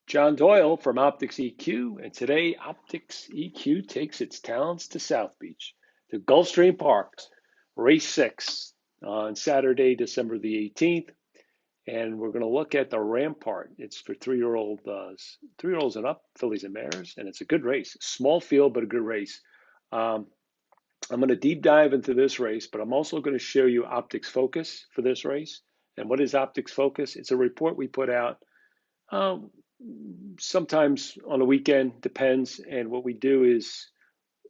John Doyle from OptixEQ, and today OptixEQ takes its talents to South Beach, to Gulfstream Park, race 6 on Saturday, December the 18th, and we're going to look at the Rampart. It's for three-year-olds and up, fillies and mares, and it's a good race. Small field, but a good race. Um, I'm going to deep dive into this race, but I'm also going to show you OptixFOCUS for this race. And what is OptixFOCUS? It's a report we put out um, sometimes on the weekend, depends. And what we do is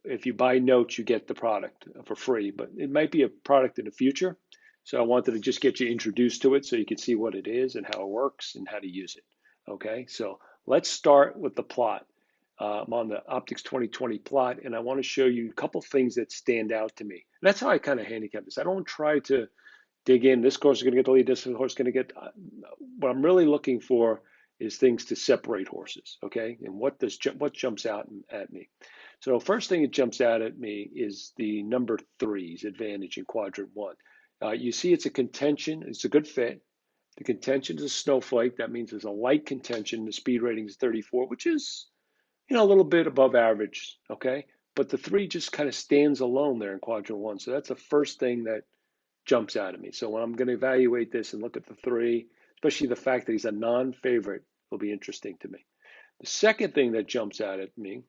if you buy notes, you get the product for free, but it might be a product in the future. So I wanted to just get you introduced to it so you can see what it is and how it works and how to use it. Okay, so let's start with the plot. I'm on the Optix 2020 plot, and I want to show you a couple things that stand out to me. And that's how I kind of handicap this. I don't try to dig in. This horse is going to get the lead. This horse is going to get. What I'm really looking for is things to separate horses. Okay, and what jumps out at me? So first thing that jumps out at me is the number three's advantage in quadrant one. You see, it's a contention. It's a good fit. The contention is a snowflake. That means there's a light contention. The speed rating is 34, which is a little bit above average. Okay, but the three just kind of stands alone there in quadrant one. So that's the first thing that jumps out at me. So when I'm going to evaluate this and look at the three, especially the fact that he's a non-favorite, will be interesting to me. The second thing that jumps out at me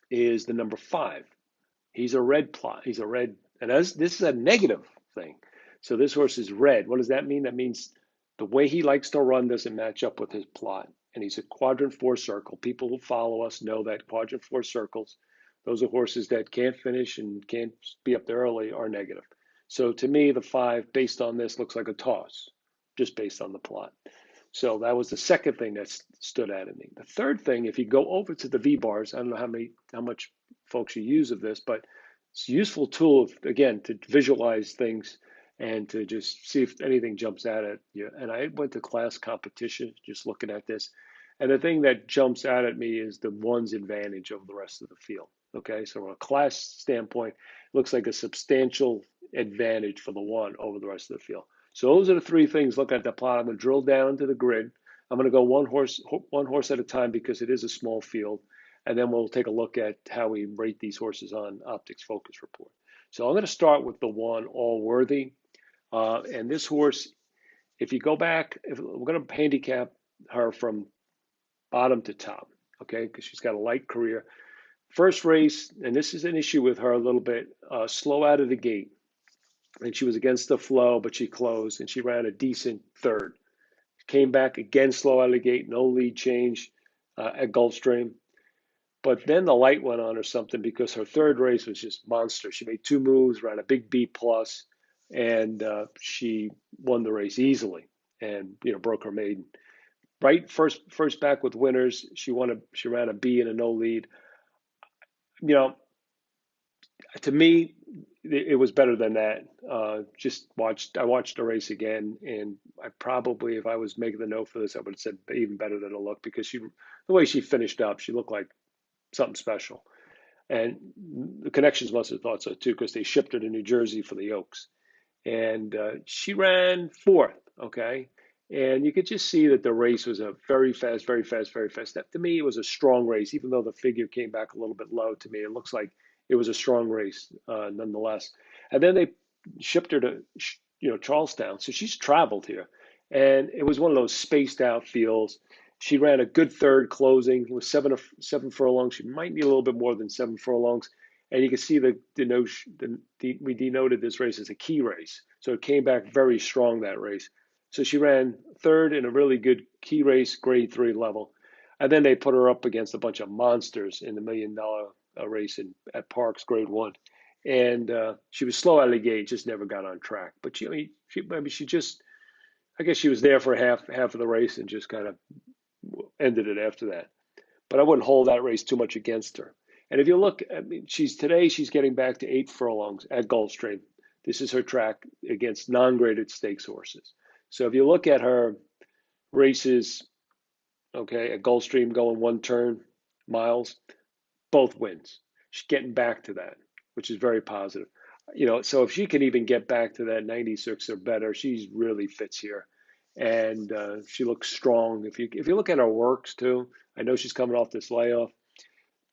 is the number five. He's a red plot. He's a red, and this is a negative thing. So this horse is red. What does that mean? That means the way he likes to run doesn't match up with his plot. And he's a quadrant four circle. People who follow us know that quadrant four circles, those are horses that can't finish and can't be up there early, are negative. So to me, the five, based on this, looks like a toss, just based on the plot. So that was the second thing that stood out at me. The third thing, if you go over to the V bars, I don't know how much folks you use of this, but it's a useful tool, again, to visualize things and to just see if anything jumps out at you. And I went to class competition just looking at this. And the thing that jumps out at me is the one's advantage over the rest of the field. Okay, so from a class standpoint, it looks like a substantial advantage for the one over the rest of the field. So those are the three things. Look at the plot. I'm going to drill down into the grid. I'm going to go one horse at a time because it is a small field, and then we'll take a look at how we rate these horses on OptixFOCUS report. So I'm going to start with the one, Allworthy, and this horse. If you go back, we're going to handicap her from bottom to top, okay, because she's got a light career. First race, and this is an issue with her a little bit, slow out of the gate. And she was against the flow, but she closed and she ran a decent third. Came back again slow out of the gate, no lead change at Gulfstream. But then the light went on or something because her third race was just monster. She made two moves, ran a big B plus, and she won the race easily and broke her maiden. Right, first back with winners. She ran a B and a no lead. To me, it was better than that. I watched the race again, and I probably, if I was making the note for this, I would have said even better than a look because the way she finished up, she looked like something special. And the connections must have thought so too because they shipped her to New Jersey for the Oaks. And she ran fourth, okay? And you could just see that the race was a very fast, very fast, very fast. That, to me, it was a strong race, even though the figure came back a little bit low to me. It looks like it was a strong race nonetheless. And then they shipped her to Charlestown, so she's traveled here, and it was one of those spaced out fields. She ran a good third closing. It was seven furlongs. She might need a little bit more than 7 furlongs. And you can see we denoted this race as a key race. So it came back very strong, that race. So she ran third in a really good key race, grade 3 level. And then they put her up against a bunch of monsters in the $1 million race at Parks, grade 1. And she was slow out of the gate, just never got on track. But I guess she was there for half of the race and just kind of ended it after that. But I wouldn't hold that race too much against her. And if you look, she's getting back to 8 furlongs at Gulfstream. This is her track against non-graded stakes horses. So if you look at her races, okay, at Gulfstream going 1 turn miles, both wins. She's getting back to that, which is very positive. So if she can even get back to that 96 or better, she really fits here. and she looks strong. If you look at her works too, I know she's coming off this layoff,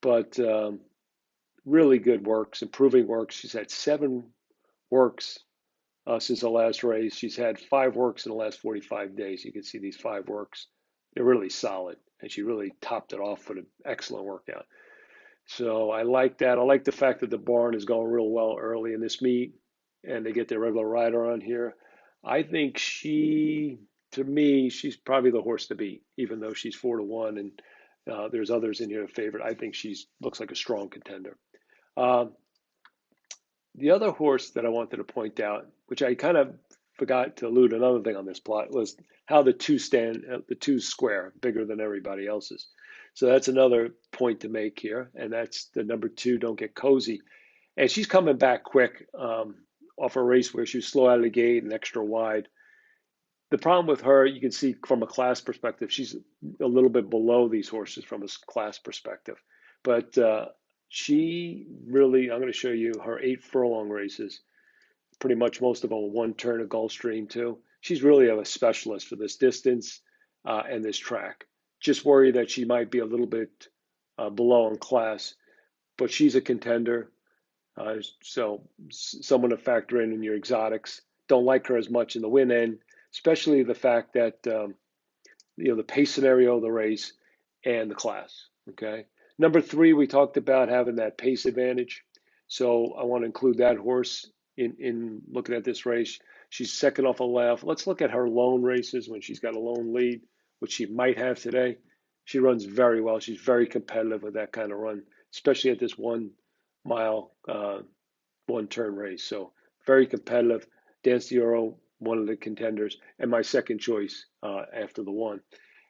but really good works, improving works. She's had 7 works since the last race. She's had 5 works in the last 45 days. You can see these 5 works. They're really solid, and she really topped it off with an excellent workout. So I like that. I like the fact that the barn is going real well early in this meet, and they get their regular rider on here. I think to me, she's probably the horse to beat, even though she's 4-1, and there's others in here favorite. I think she's looks like a strong contender. Uh, the other horse that I wanted to point out, which I kind of forgot to allude another thing on this plot, was how the two square, bigger than everybody else's. So that's another point to make here, and that's the number 2, Don't Get Cozy. And she's coming back quick off a race where she was slow out of the gate and extra wide. The problem with her, you can see from a class perspective, she's a little bit below these horses from a class perspective. But she really, I'm going to show you her 8 furlong races, pretty much most of them 1 turn of Gulfstream too. She's really a specialist for this distance and this track. Just worry that she might be a little bit below in class, but she's a contender. So someone to factor in your exotics. Don't like her as much in the win end, especially the fact that the pace scenario of the race and the class. Okay. Number 3, we talked about having that pace advantage. So I want to include that horse in looking at this race. She's second off a layoff. Let's look at her lone races when she's got a lone lead, which she might have today. She runs very well. She's very competitive with that kind of run, especially at this 1 mile, 1 turn race. So very competitive. Dance Euro, one of the contenders, and my second choice after the 1.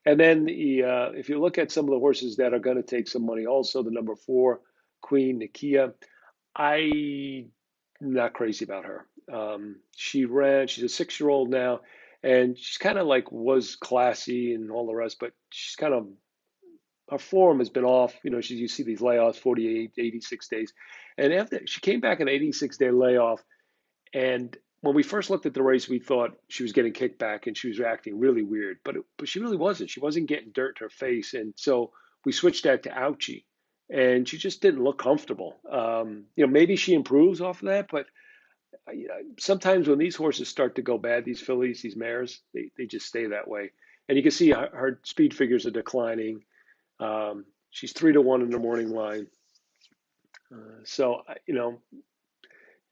And then if you look at some of the horses that are going to take some money, also the number 4, Queen Nakia, I'm not crazy about her. She's a 6-year-old now, and she's kind of like was classy and all the rest, but she's kind of her form has been off. You see these layoffs, 48, 86 days, and after she came back an 86-day layoff, and when we first looked at the race, we thought she was getting kicked back and she was acting really weird, but she really wasn't. She wasn't getting dirt in her face, and so we switched that to Ouchie, and she just didn't look comfortable. Maybe she improves off of that, but sometimes when these horses start to go bad, these fillies, these mares, they just stay that way. And you can see her speed figures are declining. She's 3-1 in the morning line. So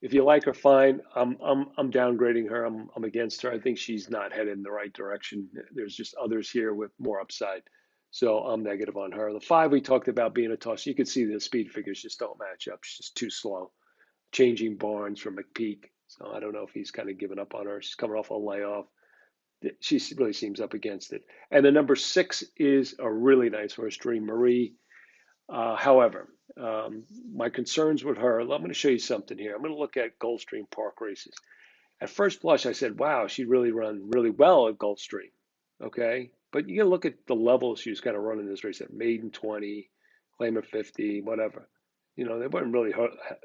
if you like her, fine. I'm downgrading her. I'm against her. I think she's not headed in the right direction. There's just others here with more upside. So I'm negative on her. The 5 we talked about being a toss. You can see the speed figures just don't match up. She's just too slow. Changing barns from McPeak. So I don't know if he's kind of given up on her. She's coming off a layoff. She really seems up against it. And the number 6 is a really nice horse, Dream Marie. However, my concerns with her, I'm going to show you something here. I'm going to look at Gulfstream Park races. At first blush, I said, wow, she'd really run really well at Gulfstream. Okay. But you got to look at the levels she was kind of running this race at maiden 20, claimer 50, whatever. They weren't really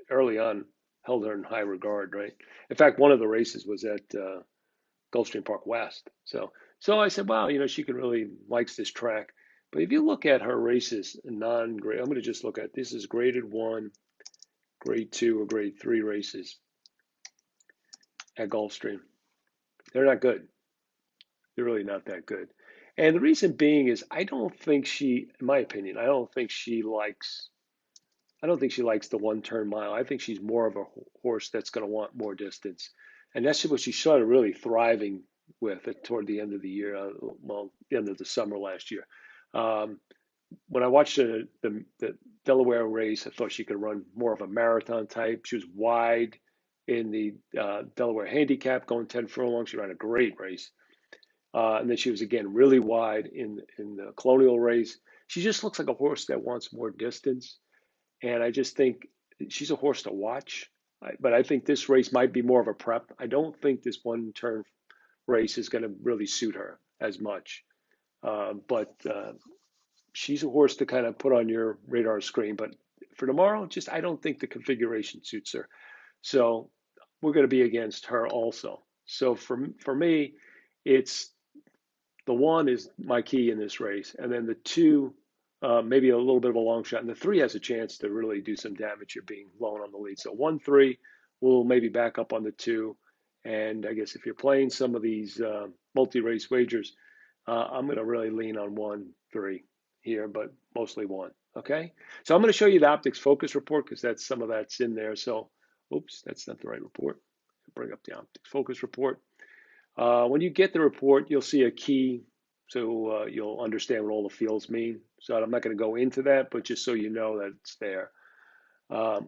early on held her in high regard, right? In fact, one of the races was at Gulfstream Park West. So I said, wow, she can really likes this track. But if you look at her races, non-grade, I'm going to just look at this is graded 1, grade 2, or grade 3 races at Gulfstream. They're not good. They're really not that good. And the reason being is I don't think she, in my opinion, I don't think she likes the 1 turn mile. I think she's more of a horse that's going to want more distance. And that's what she started really thriving with toward the end of the year, the end of the summer last year. When I watched the Delaware race, I thought she could run more of a marathon type. She was wide in the Delaware handicap, going 10 furlongs. She ran a great race. And then she was, again, really wide in the Colonial race. She just looks like a horse that wants more distance. And I just think she's a horse to watch. But I think this race might be more of a prep. I don't think this 1 turn race is going to really suit her as much. But she's a horse to kind of put on your radar screen. But for tomorrow, I don't think the configuration suits her. So we're going to be against her also. So for me, it's The 1 is my key in this race, and then the 2, maybe a little bit of a long shot, and the 3 has a chance to really do some damage here, being blown on the lead. So 1, 3 will maybe back up on the 2, and I guess if you're playing some of these multi-race wagers, I'm going to really lean on 1, 3 here, but mostly 1. Okay, so I'm going to show you the OptixFOCUS report because that's some of that's in there. So, oops, that's not the right report. Bring up the OptixFOCUS report. When you get the report, you'll see a key, so you'll understand what all the fields mean. So I'm not going to go into that, but just so you know that it's there. But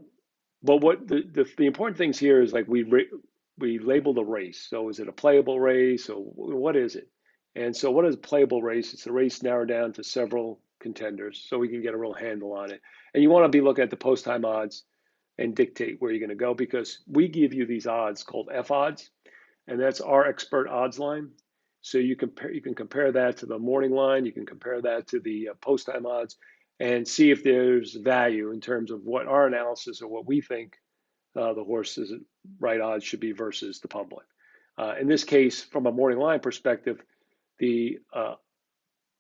what the important things here is, like, we label the race. So is it a playable race, or what is it? And so what is a playable race? It's a race narrowed down to several contenders, so we can get a real handle on it. And you want to be looking at the post time odds and dictate where you're going to go, because we give you these odds called F odds, and that's our expert odds line. So you can compare that to the morning line, you can compare that to the post time odds, and see if there's value in terms of what our analysis or what we think the horse's right odds should be versus the public. In this case, from a morning line perspective, the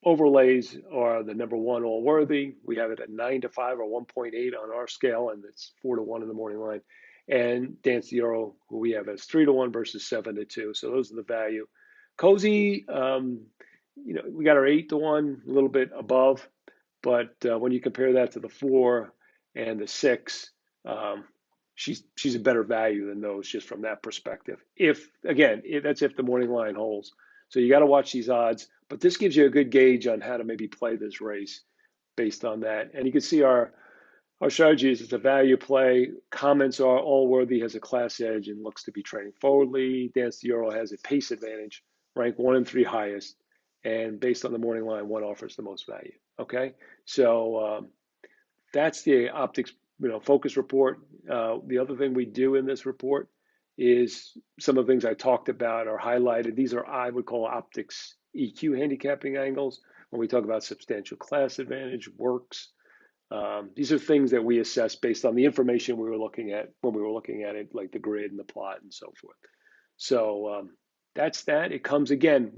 overlays are the number 1 all worthy. We have it at 9-5 or 1.8 on our scale, and it's 4-1 in the morning line. And Dance the Euro, who we have as 3-1 versus 7-2. So those are the value. Cozy, we got our 8-1, a little bit above, but when you compare that to the 4 and the 6, she's a better value than those, just from that perspective. That's if the morning line holds. So you got to watch these odds, but this gives you a good gauge on how to maybe play this race based on that. And you can see our strategy is it's a value play. Comments are all worthy, has a class edge, and looks to be trading forwardly. Dance the Euro has a pace advantage, rank 1 and 3 highest, and based on the morning line, 1 offers the most value. Okay, so that's the Optics focus report. The other thing we do in this report is some of the things I talked about are highlighted. These are, I would call, OptixEQ handicapping angles. When we talk about substantial class advantage, works. These are things that we assess based on the information we were looking at when we were looking at it, like the grid and the plot and so forth. So that's that. It comes again.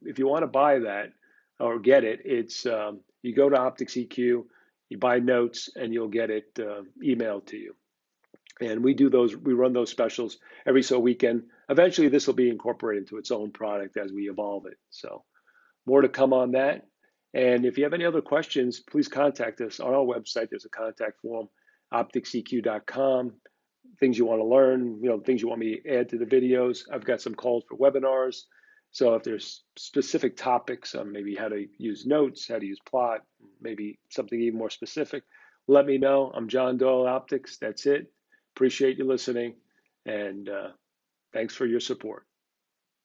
If you want to buy that or get it, it's you go to OptixEQ, you buy notes, and you'll get it emailed to you. And we run those specials every so weekend. Eventually, this will be incorporated into its own product as we evolve it. So more to come on that. And if you have any other questions, please contact us on our website. There's a contact form, OptixEQ.com. Things you want to learn, things you want me to add to the videos. I've got some calls for webinars. So if there's specific topics on maybe how to use notes, how to use plot, maybe something even more specific, let me know. I'm John Doyle, Optics. That's it. Appreciate you listening, and thanks for your support.